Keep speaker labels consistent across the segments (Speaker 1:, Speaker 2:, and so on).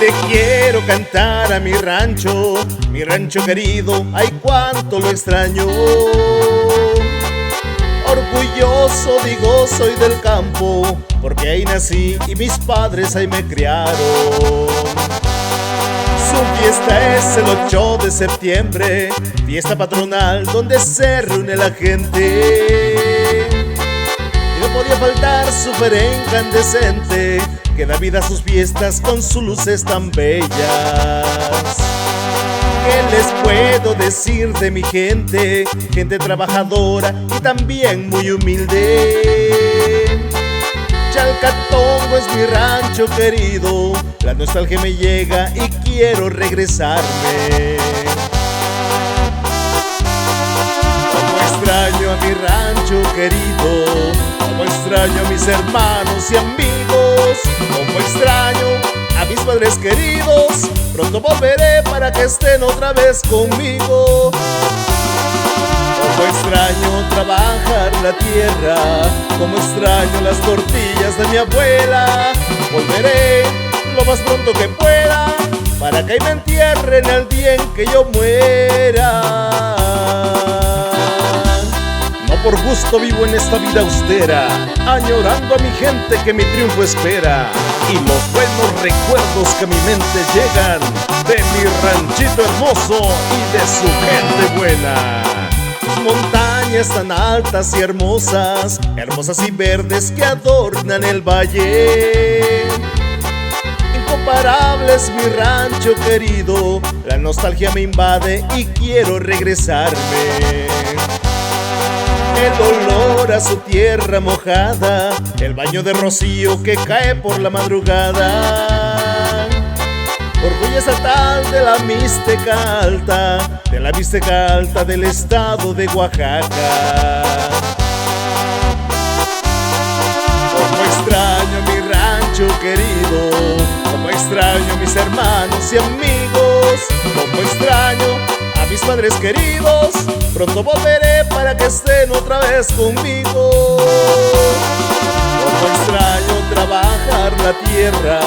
Speaker 1: Le quiero cantar a mi rancho querido, ay cuánto lo extraño. Orgulloso digo soy del campo, porque ahí nací y mis padres ahí me criaron. Su fiesta es el 8 de septiembre, fiesta patronal donde se reúne la gente. Y no podía faltar su feria incandescente, que da vida a sus fiestas con sus luces tan bellas. ¿Qué les puedo decir de mi gente? Gente trabajadora y también muy humilde. Chalcatongo es mi rancho querido, la nostalgia me llega y quiero regresarme. Como extraño a mi rancho querido, como extraño a mis hermanos y amigos, como extraño a mis padres queridos. Pronto volveré para que estén otra vez conmigo. Como extraño trabajar la tierra, como extraño las tortillas de mi abuela. Volveré lo más pronto que pueda para que ahí me entierren el día en que yo muera. No por gusto vivo en esta vida austera, añorando a mi gente que mi triunfo espera, y los buenos recuerdos que a mi mente llegan de mi ranchito hermoso y de su gente buena. Montañas tan altas y hermosas, hermosas y verdes que adornan el valle. Incomparable es mi rancho querido, la nostalgia me invade y quiero regresarme. El olor a su tierra mojada, el baño de rocío que cae por la madrugada. Orgullo estatal de la Mixteca Alta, de la Mixteca Alta del estado de Oaxaca. Como extraño mi rancho querido, como extraño a mis hermanos y amigos, como extraño a mis padres queridos. Pronto volveré para que estén otra vez conmigo. Como extraño trabajar la tierra,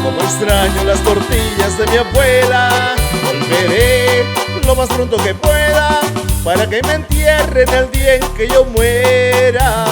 Speaker 1: como extraño las tortillas de mi abuela. Volveré lo más pronto que pueda para que me entierren el día en que yo muera.